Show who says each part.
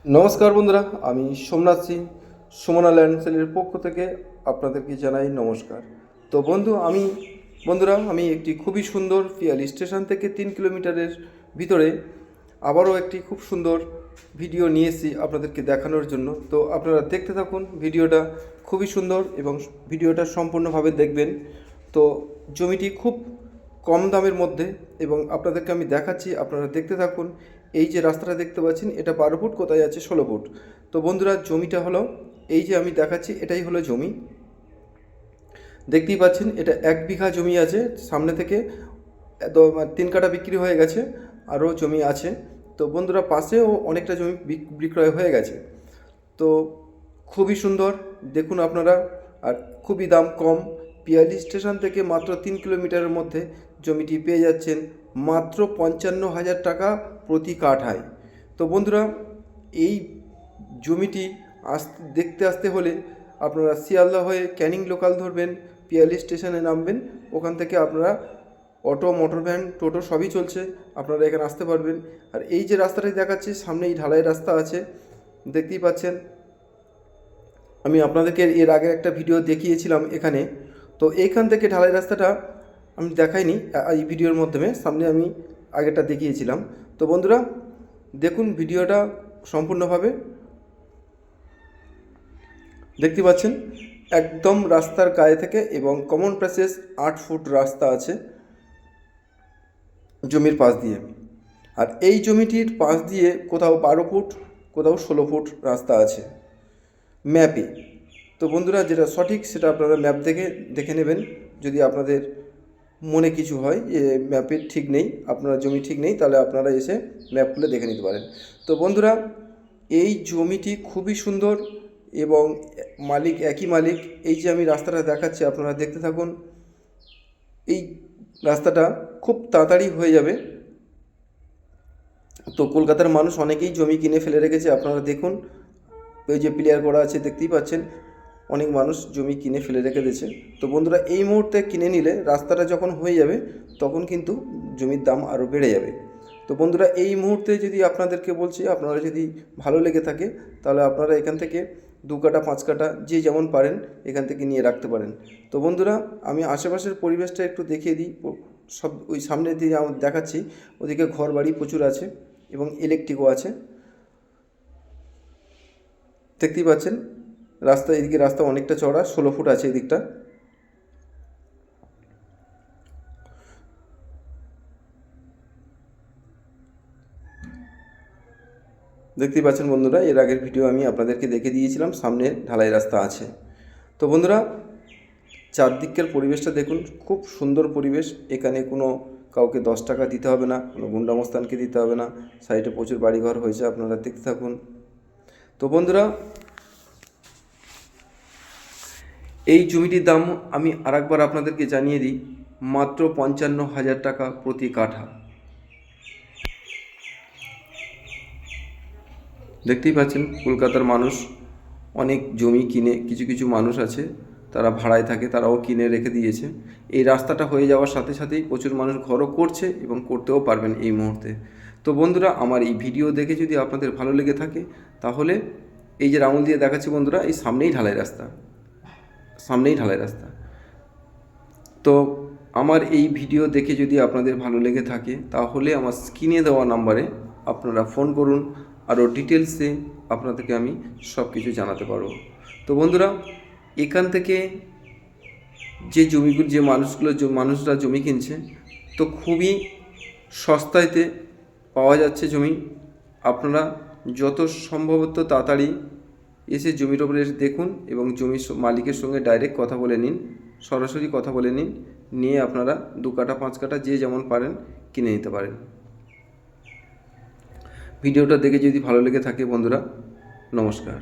Speaker 1: নমস্কার বন্ধুরা, আমি সোমনাথ সিং সুমনা ল্যান্ড সেলের পক্ষ থেকে আপনাদেরকে জানাই নমস্কার। তো বন্ধুরা আমি একটি খুবই সুন্দর পিয়ালি স্টেশন থেকে 3 কিলোমিটারের ভিতরে আবারও একটি খুব সুন্দর ভিডিও নিয়ে এসেছি আপনাদেরকে দেখানোর জন্য। তো আপনারা দেখতে থাকুন, ভিডিওটা খুবই সুন্দর এবং ভিডিওটা সম্পূর্ণভাবে দেখবেন। তো জমিটি খুব কম দামের মধ্যে এবং আপনাদেরকে আমি দেখাচ্ছি, আপনারা দেখতে থাকুন। এই যে রাস্তাটা দেখতে পাচ্ছেন, এটা 12 ফুট, কোথায় আছে 16 ফুট। তো বন্ধুরা, জমিটা হলো এই যে আমি দেখাচ্ছি, এটাই হলো জমি। দেখতেই পাচ্ছেন, এটা 1 বিঘা জমি আছে। সামনে থেকে 3 কাঠা বিক্রি হয়ে গেছে, আরও জমি আছে। তো বন্ধুরা, পাশেও অনেকটা জমি বিক্রয় হয়ে গেছে। তো খুবই সুন্দর, দেখুন আপনারা। আর খুবই দাম কম, পিয়ালি স্টেশন থেকে মাত্র 3 কিলোমিটারের মধ্যে জমিটি পেয়ে যাচ্ছেন মাত্র 55,000 টাকা প্রতি কাঠায়। তো বন্ধুরা, এই জমিটি দেখতে আসতে হলে আপনারা শিয়ালদা হয়ে ক্যানিং লোকাল ধরবেন, পিয়ালি স্টেশনে নামবেন। ওখান থেকে আপনারা অটো, মোটর ভ্যান, টোটো সবই চলছে, আপনারা এখানে আসতে পারবেন। আর এই যে রাস্তাটি দেখাচ্ছি, সামনেই ঢালাই রাস্তা আছে, দেখতেই পাচ্ছেন। আমি আপনাদেরকে এর আগের একটা ভিডিও দেখিয়েছিলাম এখানে। তো এইখান থেকে ঢালাই রাস্তাটা আমি দেখাইনি এই ভিডিওর মাধ্যমে, সামনে আমি আগেরটা দেখিয়েছিলাম। তো বন্ধুরা, দেখুন ভিডিওটা সম্পূর্ণভাবে। দেখতে পাচ্ছেন একদম রাস্তার গায়ে থেকে, এবং কমন প্যাসেজ 8 ফুট রাস্তা আছে জমির পাশ দিয়ে। আর এই জমিটির পাশ দিয়ে কোথাও 12 ফুট, কোথাও 16 ফুট রাস্তা আছে ম্যাপে। তো বন্ধুরা, যেটা সঠিক সেটা আপনারা ম্যাপ দেখে নেবেন। যদি আপনাদের মনে কিছু হয় যে ম্যাপের ঠিক নেই, আপনার জমি ঠিক নেই, তাহলে আপনারা এসে ম্যাপ খুলে দেখে নিতে পারেন। তো বন্ধুরা, এই জমিটি খুবই সুন্দর এবং মালিক একই মালিক। এই যে আমি রাস্তাটা দেখাচ্ছি, আপনারা দেখতে থাকুন। এই রাস্তাটা খুব তাড়াতাড়ি হয়ে যাবে। তো কলকাতার মানুষ অনেকেই জমি কিনে ফেলে রেখেছে, আপনারা দেখুন। ওই যে প্লেয়ার করা আছে, দেখতেই পাচ্ছেন, অনেক মানুষ জমি কিনে ফেলে রেখে দিয়েছে। তো বন্ধুরা, এই মুহূর্তে কিনে নিলে রাস্তাটা যখন হয়ে যাবে তখন কিন্তু জমির দাম আরও বেড়ে যাবে। তো বন্ধুরা, এই মুহূর্তে যদি আপনাদেরকে বলছি, আপনারা যদি ভালো লেগে থাকে তাহলে আপনারা এখান থেকে 2 কাঠা 5 কাঠা যে যেমন পারেন এখান থেকে নিয়ে রাখতে পারেন। তো বন্ধুরা, আমি আশেপাশের পরিবেশটা একটু দেখিয়ে দিই। সব ওই সামনে দিয়ে দেখাচ্ছি, ওদিকে ঘর বাড়ি প্রচুর আছে এবং ইলেকট্রিকও আছে, দেখতেই পাচ্ছেন। রাস্তা, এদিকে রাস্তা অনেকটা চড়া, 16 ফুট আছে এদিকটা। দেখতেই পাচ্ছেন বন্ধুরা, এর আগের ভিডিও আমি আপনাদেরকে দেখে দিয়েছিলাম, সামনে ঢালাই রাস্তা আছে। তো বন্ধুরা, চারদিকের পরিবেশটা দেখুন, খুব সুন্দর পরিবেশ। এখানে কোনো কাউকে 10 টাকা দিতে হবে না, কোনো গুন্ডামস্তানকে দিতে হবে না। সাইডে প্রচুর বাড়িঘর হয়েছে, আপনারা দেখতে থাকুন। তো বন্ধুরা, এই জমিটির দাম আমি আরেকবার আপনাদেরকে জানিয়ে দিই, মাত্র 55,000 টাকা প্রতি কাঠা। দেখতেই পাচ্ছেন, কলকাতার মানুষ অনেক জমি কিনে, কিছু কিছু মানুষ আছে তারা ভাড়ায় থাকে, তারাও কিনে রেখে দিয়েছে। এই রাস্তাটা হয়ে যাওয়ার সাথে সাথেই প্রচুর মানুষ ঘরও করছে এবং করতেও পারবেন এই মুহূর্তে। তো বন্ধুরা, আমার এই ভিডিও দেখে যদি আপনাদের ভালো লেগে থাকে তাহলে এই যে আঙুল দিয়ে দেখাচ্ছি বন্ধুরা, এই সামনেই ঢালাই রাস্তা, সামনেই ঢালাই রাস্তা। তো আমার এই ভিডিও দেখে যদি আপনাদের ভালো লেগে থাকে তাহলে আমার স্ক্রিনে দেওয়া নাম্বারে আপনারা ফোন করুন, আরও ডিটেলসে আপনাদেরকে আমি সব কিছু জানাতে পারবো। তো বন্ধুরা, এখান থেকে যে জমিগুলো, যে মানুষরা জমি কিনছে, তো খুবই সস্তায়তে পাওয়া যাচ্ছে জমি। আপনারা যত সম্ভবত তাড়াতাড়ি এসে জমির ওপরে এসে দেখুন এবং জমির মালিকের সঙ্গে ডাইরেক্ট কথা বলে নিন, সরাসরি কথা বলে নিন, নিয়ে আপনারা 2 কাঠা 5 কাঠা যে যেমন পারেন কিনে নিতে পারেন। ভিডিওটা দেখে যদি ভালো লেগে থাকে বন্ধুরা, নমস্কার।